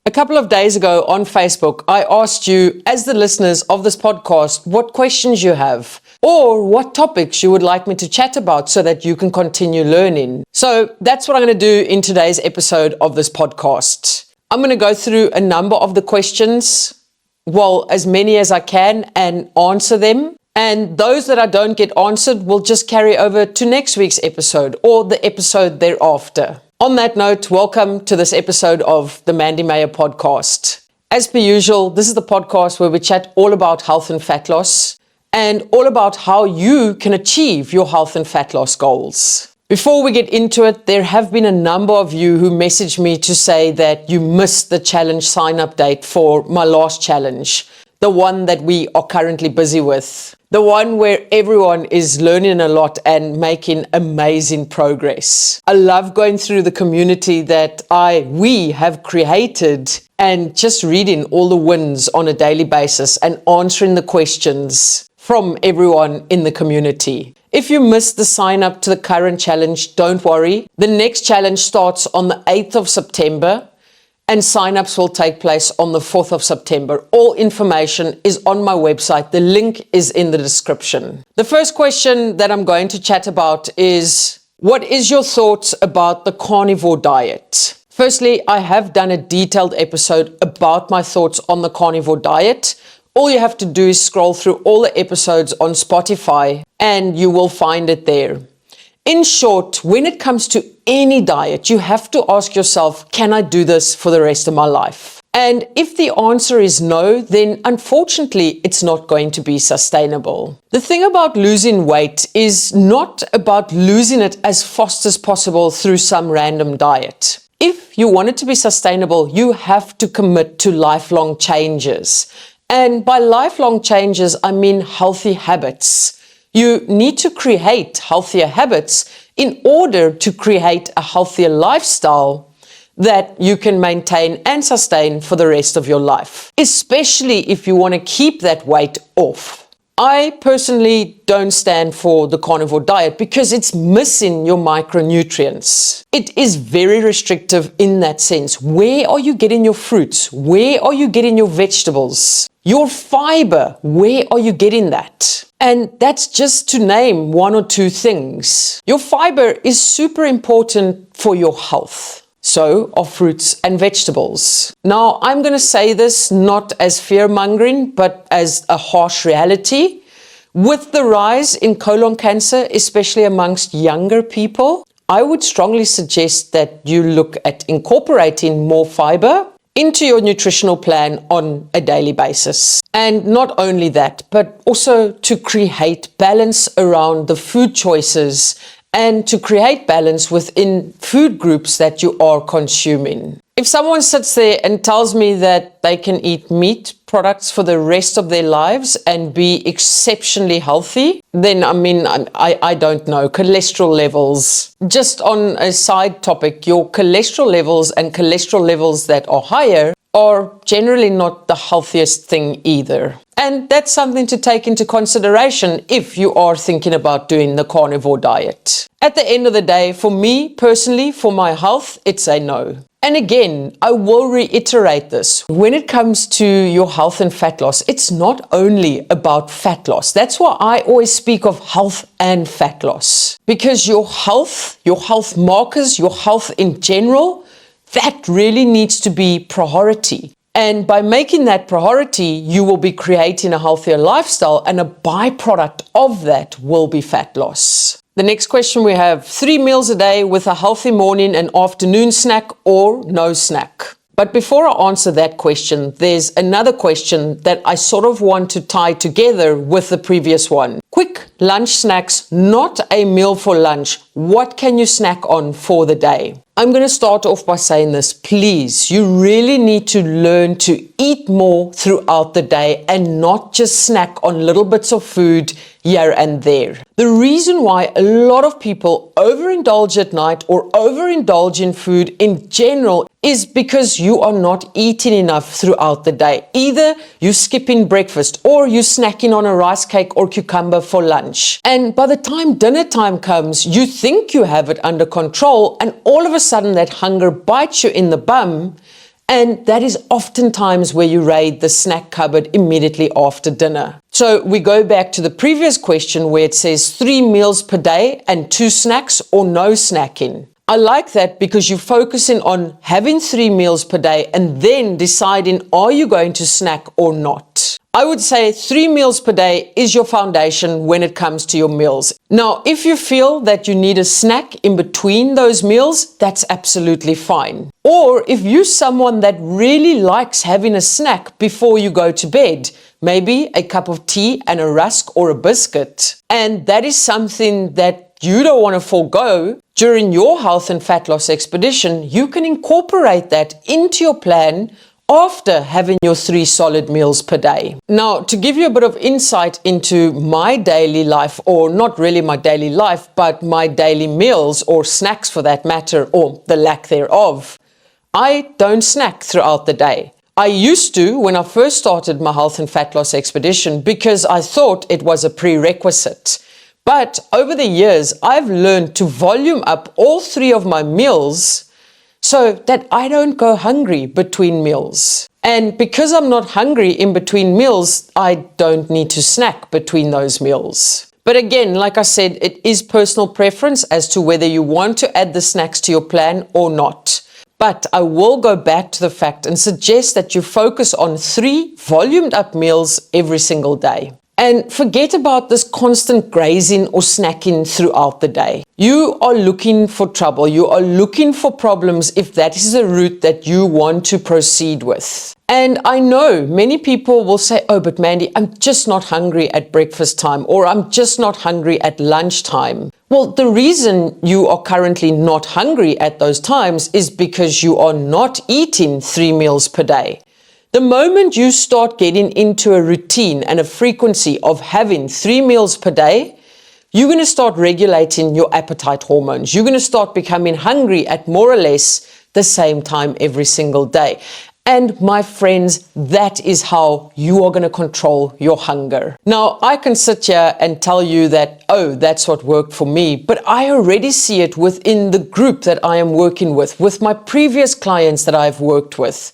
A couple of days ago on Facebook, I asked you, as the listeners of this podcast, what questions you have or what topics you would like me to chat about so that you can continue learning. So that's what I'm going to do in today's episode of this podcast. I'm going to go through a number of the questions, well, as many as I can, and answer them. And those that I don't get answered will just carry over to next week's episode or the episode thereafter. On that note, welcome to this episode of the Mandy Meyer podcast. As per usual, this is the podcast where we chat all about health and fat loss and all about how you can achieve your health and fat loss goals. Before we get into it, there have been a number of you who messaged me to say that you missed the challenge sign-up date for my last challenge, the one that we are currently busy with. The one where everyone is learning a lot and making amazing progress. I love going through the community that we have created and just reading all the wins on a daily basis and answering the questions from everyone in the community. If you missed the sign up to the current challenge, don't worry. The next challenge starts on the 8th of September. And sign-ups will take place on the 4th of September. All information is on my website. The link is in the description. The first question that I'm going to chat about is, what is your thoughts about the carnivore diet? Firstly, I have done a detailed episode about my thoughts on the carnivore diet. All you have to do is scroll through all the episodes on Spotify and you will find it there. In short, when it comes to any diet, you have to ask yourself, can I do this for the rest of my life? And if the answer is no, then unfortunately, it's not going to be sustainable. The thing about losing weight is not about losing it as fast as possible through some random diet. If you want it to be sustainable, you have to commit to lifelong changes. And by lifelong changes, I mean healthy habits. You need to create healthier habits in order to create a healthier lifestyle that you can maintain and sustain for the rest of your life, especially if you want to keep that weight off. I personally don't stand for the carnivore diet because it's missing your micronutrients. It is very restrictive in that sense. Where are you getting your fruits? Where are you getting your vegetables? Your fiber, where are you getting that? And that's just to name one or two things. Your fiber is super important for your health. So are fruits and vegetables. Now, I'm going to say this not as fear-mongering, but as a harsh reality. With the rise in colon cancer, especially amongst younger people, I would strongly suggest that you look at incorporating more fiber into your nutritional plan on a daily basis. And not only that, but also to create balance around the food choices and to create balance within food groups that you are consuming. If someone sits there and tells me that they can eat meat products for the rest of their lives and be exceptionally healthy, then I don't know. Cholesterol levels. Just on a side topic, your cholesterol levels and cholesterol levels that are higher are generally not the healthiest thing either. And that's something to take into consideration if you are thinking about doing the carnivore diet. At the end of the day, for me personally, for my health, it's a no. And again, I will reiterate this. When it comes to your health and fat loss, it's not only about fat loss. That's why I always speak of health and fat loss. Because your health markers, your health in general, that really needs to be priority. And by making that priority, you will be creating a healthier lifestyle, and a byproduct of that will be fat loss. The next question we have, 3 meals a day with a healthy morning and afternoon snack or no snack? But before I answer that question, there's another question that I sort of want to tie together with the previous one. Quick lunch snacks, not a meal for lunch. What can you snack on for the day? I'm going to start off by saying this. Please, you really need to learn to eat more throughout the day and not just snack on little bits of food here and there. The reason why a lot of people overindulge at night or overindulge in food in general is because you are not eating enough throughout the day. Either you're skipping breakfast or you're snacking on a rice cake or cucumber for lunch. And by the time dinner time comes, you think you have it under control, and all of a sudden that hunger bites you in the bum And that is oftentimes where you raid the snack cupboard immediately after dinner. So we go back to the previous question where it says 3 meals per day and 2 snacks or no snacking. I like that because you're focusing on having 3 meals per day and then deciding, are you going to snack or not? I would say 3 meals per day is your foundation when it comes to your meals. Now, if you feel that you need a snack in between those meals, that's absolutely fine. Or if you're someone that really likes having a snack before you go to bed, maybe a cup of tea and a rusk or a biscuit, and that is something that you don't want to forego during your health and fat loss expedition, you can incorporate that into your plan after having your 3 solid meals per day. Now, to give you a bit of insight into my daily life, or not really my daily life, but my daily meals or snacks for that matter, or the lack thereof, I don't snack throughout the day. I used to when I first started my health and fat loss expedition because I thought it was a prerequisite. But over the years, I've learned to volume up all 3 of my meals so that I don't go hungry between meals. And because I'm not hungry in between meals, I don't need to snack between those meals. But again, like I said, it is personal preference as to whether you want to add the snacks to your plan or not. But I will go back to the fact and suggest that you focus on 3 volumed up meals every single day. And forget about this constant grazing or snacking throughout the day. You are looking for trouble. You are looking for problems if that is the route that you want to proceed with. And I know many people will say, oh, but Mandy, I'm just not hungry at breakfast time, or I'm just not hungry at lunchtime. Well, the reason you are currently not hungry at those times is because you are not eating 3 meals per day. The moment you start getting into a routine and a frequency of having 3 meals per day, you're going to start regulating your appetite hormones. You're going to start becoming hungry at more or less the same time every single day. And my friends, that is how you are going to control your hunger. Now, I can sit here and tell you that, oh, that's what worked for me, but I already see it within the group that I am working with my previous clients that I've worked with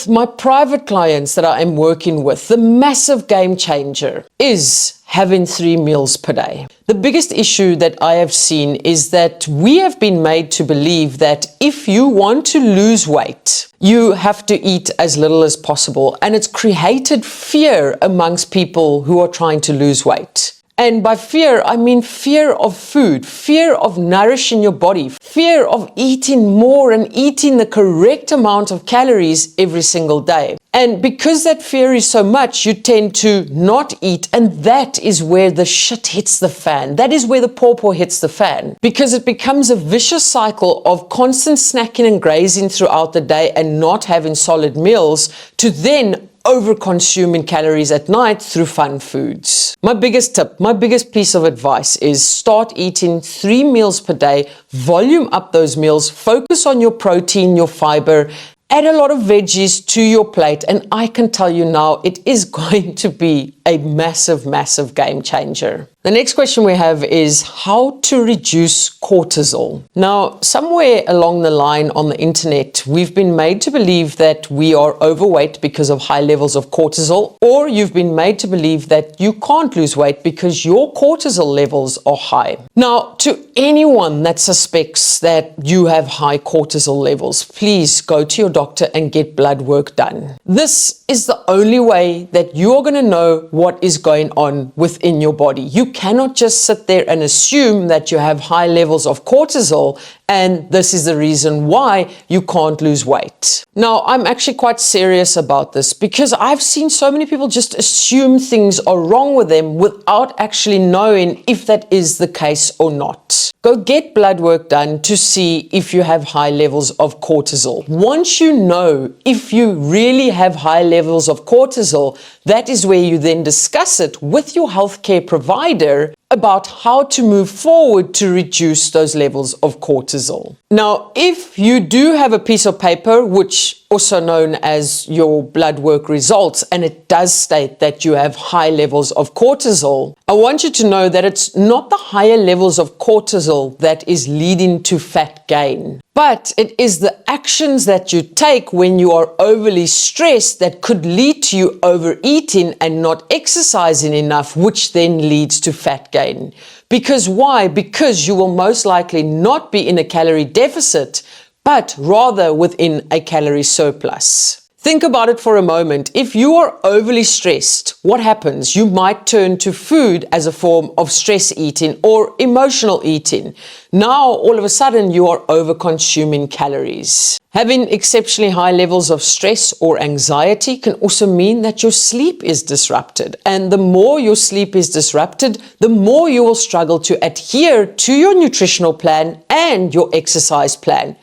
my private clients that I am working with. The massive game changer is having 3 meals per day. The biggest issue that I have seen is that we have been made to believe that if you want to lose weight, you have to eat as little as possible. And it's created fear amongst people who are trying to lose weight. And by fear, I mean fear of food, fear of nourishing your body, fear of eating more and eating the correct amount of calories every single day. And because that fear is so much, you tend to not eat. And that is where the shit hits the fan. That is where the pawpaw hits the fan. Because it becomes a vicious cycle of constant snacking and grazing throughout the day and not having solid meals to then over-consuming calories at night through fun foods. My biggest tip, my biggest piece of advice is start eating 3 meals per day, volume up those meals, focus on your protein, your fiber, add a lot of veggies to your plate, and I can tell you now, it is going to be a massive, massive game changer. The next question we have is how to reduce cortisol. Now, somewhere along the line on the internet, we've been made to believe that we are overweight because of high levels of cortisol, or you've been made to believe that you can't lose weight because your cortisol levels are high. Now, to anyone that suspects that you have high cortisol levels, please go to your doctor and get blood work done. This is the only way that you're going to know what is going on within your body. You cannot just sit there and assume that you have high levels of cortisol and this is the reason why you can't lose weight. Now, I'm actually quite serious about this because I've seen so many people just assume things are wrong with them without actually knowing if that is the case or not. Go get blood work done to see if you have high levels of cortisol. Once you know if you really have high levels of cortisol, that is where you then discuss it with your healthcare provider about how to move forward to reduce those levels of cortisol. Now, if you do have a piece of paper, which also known as your blood work results, and it does state that you have high levels of cortisol, I want you to know that it's not the higher levels of cortisol that is leading to fat gain. But it is the actions that you take when you are overly stressed that could lead to you overeating and not exercising enough, which then leads to fat gain. Because why? Because you will most likely not be in a calorie deficit, but rather within a calorie surplus. Think about it for a moment. If you are overly stressed, what happens? You might turn to food as a form of stress eating or emotional eating. Now, all of a sudden, you are over-consuming calories. Having exceptionally high levels of stress or anxiety can also mean that your sleep is disrupted. And the more your sleep is disrupted, the more you will struggle to adhere to your nutritional plan and your exercise plan.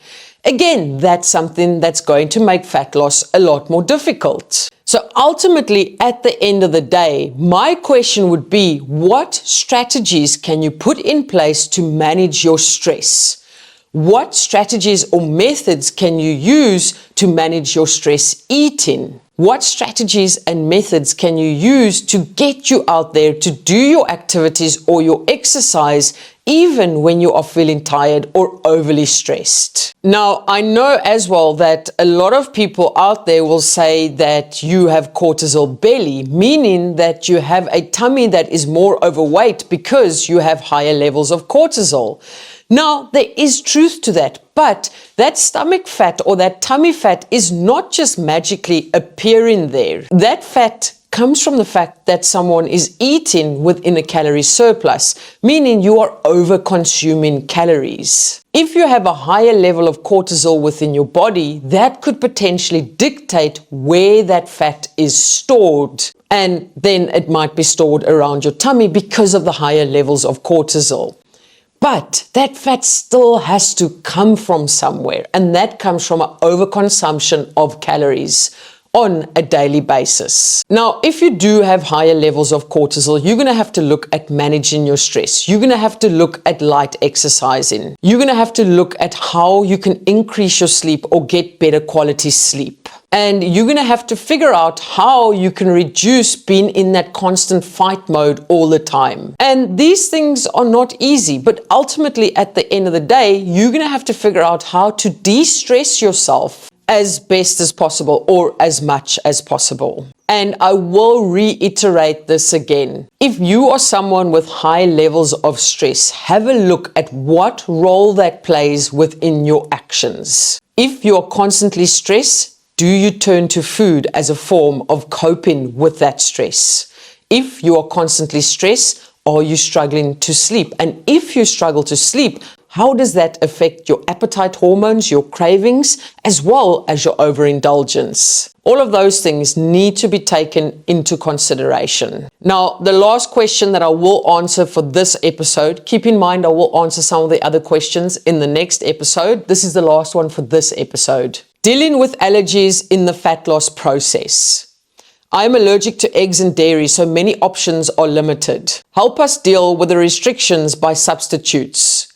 Again, that's something that's going to make fat loss a lot more difficult. So ultimately, at the end of the day, my question would be, what strategies can you put in place to manage your stress? What strategies or methods can you use to manage your stress eating? What strategies and methods can you use to get you out there to do your activities or your exercise even when you are feeling tired or overly stressed? Now, I know as well that a lot of people out there will say that you have cortisol belly, meaning that you have a tummy that is more overweight because you have higher levels of cortisol. Now, there is truth to that, but that stomach fat or that tummy fat is not just magically appearing there. That fat comes from the fact that someone is eating within a calorie surplus, meaning you are over-consuming calories. If you have a higher level of cortisol within your body, that could potentially dictate where that fat is stored. And then it might be stored around your tummy because of the higher levels of cortisol. But that fat still has to come from somewhere, and that comes from an overconsumption of calories on a daily basis. Now, if you do have higher levels of cortisol, you're going to have to look at managing your stress. You're going to have to look at light exercising. You're going to have to look at how you can increase your sleep or get better quality sleep. And you're going to have to figure out how you can reduce being in that constant fight mode all the time. And these things are not easy, but ultimately at the end of the day, you're going to have to figure out how to de-stress yourself as best as possible or as much as possible. And I will reiterate this again. If you are someone with high levels of stress, have a look at what role that plays within your actions. If you're constantly stressed, do you turn to food as a form of coping with that stress? If you are constantly stressed, are you struggling to sleep? And if you struggle to sleep, how does that affect your appetite hormones, your cravings, as well as your overindulgence? All of those things need to be taken into consideration. Now, the last question that I will answer for this episode, keep in mind I will answer some of the other questions in the next episode. This is the last one for this episode. Dealing with allergies in the fat loss process. I am allergic to eggs and dairy, so many options are limited. Help us deal with the restrictions by substitutes.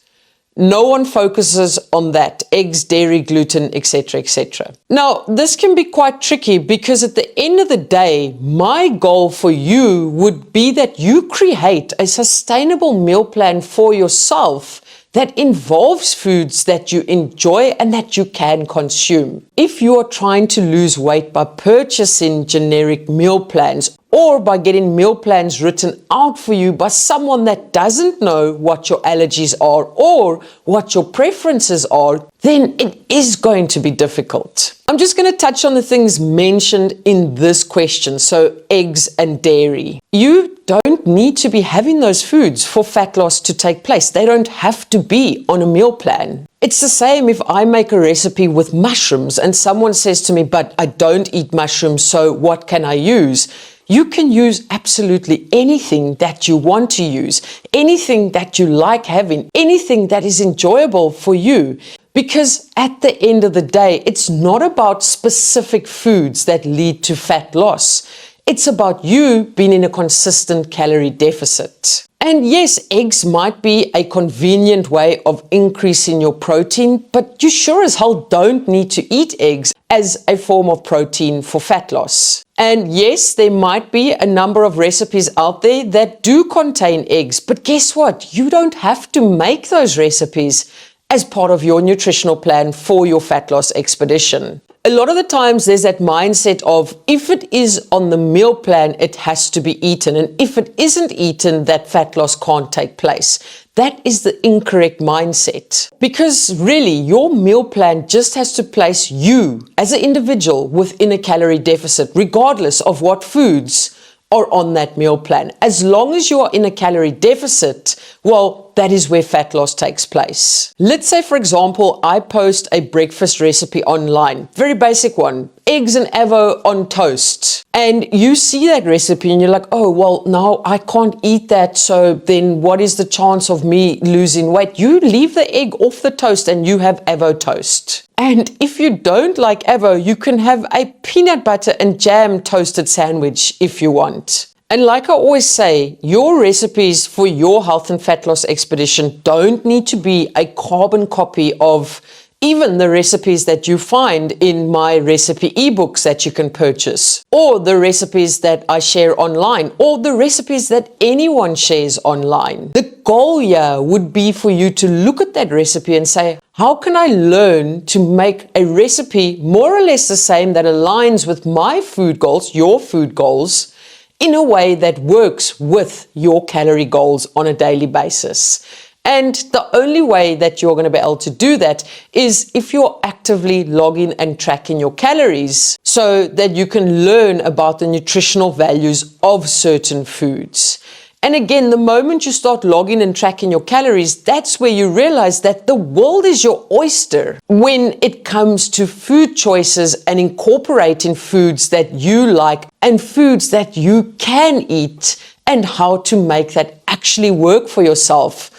No one focuses on that, eggs, dairy, gluten, etc., etc. Now, this can be quite tricky because at the end of the day, my goal for you would be that you create a sustainable meal plan for yourself that involves foods that you enjoy and that you can consume. If you are trying to lose weight by purchasing generic meal plans or by getting meal plans written out for you by someone that doesn't know what your allergies are or what your preferences are, then it is going to be difficult. I'm just going to touch on the things mentioned in this question. So eggs and dairy. You don't need to be having those foods for fat loss to take place. They don't have to be on a meal plan. It's the same if I make a recipe with mushrooms and someone says to me, but I don't eat mushrooms, so what can I use? You can use absolutely anything that you want to use, anything that you like having, anything that is enjoyable for you. Because at the end of the day, it's not about specific foods that lead to fat loss. It's about you being in a consistent calorie deficit. And yes, eggs might be a convenient way of increasing your protein, but you sure as hell don't need to eat eggs as a form of protein for fat loss. And yes, there might be a number of recipes out there that do contain eggs, but guess what? You don't have to make those recipes as part of your nutritional plan for your fat loss expedition. A lot of the times there's that mindset of if it is on the meal plan, it has to be eaten. And if it isn't eaten, that fat loss can't take place. That is the incorrect mindset. Because really, your meal plan just has to place you as an individual within a calorie deficit, regardless of what foods are on that meal plan. As long as you are in a calorie deficit, well, that is where fat loss takes place. Let's say, for example, I post a breakfast recipe online, very basic one, eggs and avo on toast. And you see that recipe and you're like, oh, well, now I can't eat that. So then what is the chance of me losing weight? You leave the egg off the toast and you have avo toast. And if you don't like avo, you can have a peanut butter and jam toasted sandwich if you want. And like I always say, your recipes for your health and fat loss expedition don't need to be a carbon copy of even the recipes that you find in my recipe ebooks that you can purchase, or the recipes that I share online, or the recipes that anyone shares online. The goal here would be for you to look at that recipe and say, how can I learn to make a recipe more or less the same that aligns with my food goals, your food goals, in a way that works with your calorie goals on a daily basis? And the only way that you're going to be able to do that is if you're actively logging and tracking your calories so that you can learn about the nutritional values of certain foods. And again, the moment you start logging and tracking your calories, that's where you realize that the world is your oyster when it comes to food choices and incorporating foods that you like and foods that you can eat and how to make that actually work for yourself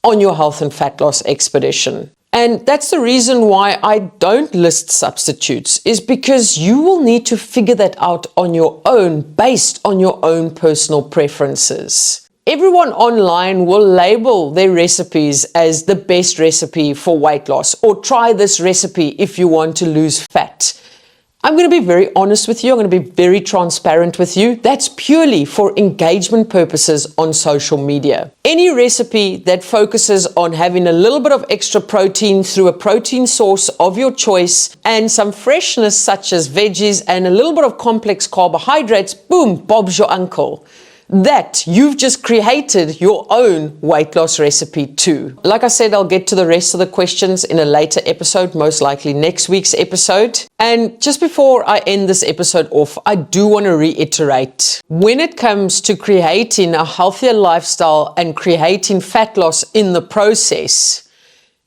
on your health and fat loss expedition. And that's the reason why I don't list substitutes, is because you will need to figure that out on your own, based on your own personal preferences. Everyone online will label their recipes as the best recipe for weight loss, or try this recipe if you want to lose fat. I'm going to be very honest with you. I'm going to be very transparent with you. That's purely for engagement purposes on social media. Any recipe that focuses on having a little bit of extra protein through a protein source of your choice and some freshness such as veggies and a little bit of complex carbohydrates, boom, Bob's your uncle. That you've just created your own weight loss recipe too. Like I said, I'll get to the rest of the questions in a later episode, most likely next week's episode. And just before I end this episode off, I do want to reiterate, when it comes to creating a healthier lifestyle and creating fat loss in the process,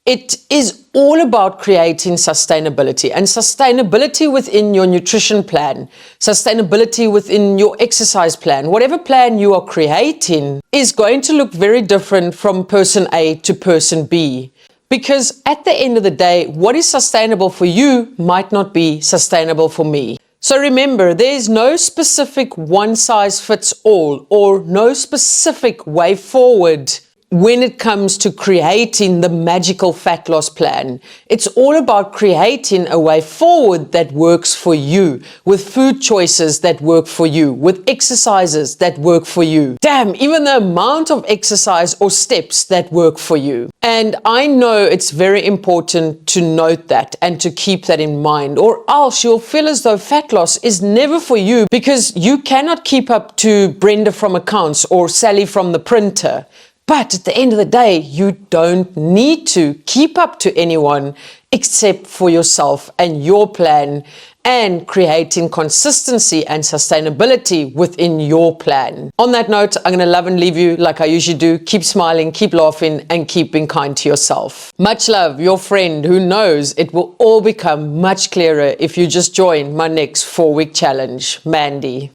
it is all about creating sustainability, and sustainability within your nutrition plan, sustainability within your exercise plan. Whatever plan you are creating is going to look very different from person A to person B. Because at the end of the day, what is sustainable for you might not be sustainable for me. So remember, there is no specific one size fits all or no specific way forward when it comes to creating the magical fat loss plan. It's all about creating a way forward that works for you, with food choices that work for you, with exercises that work for you. Damn, even the amount of exercise or steps that work for you. And I know it's very important to note that and to keep that in mind, or else you'll feel as though fat loss is never for you because you cannot keep up to Brenda from accounts or Sally from the printer. But at the end of the day, you don't need to keep up to anyone except for yourself and your plan, and creating consistency and sustainability within your plan. On that note, I'm going to love and leave you like I usually do. Keep smiling, keep laughing, and keep being kind to yourself. Much love, your friend who knows it will all become much clearer if you just join my next 4-week challenge. Mandy.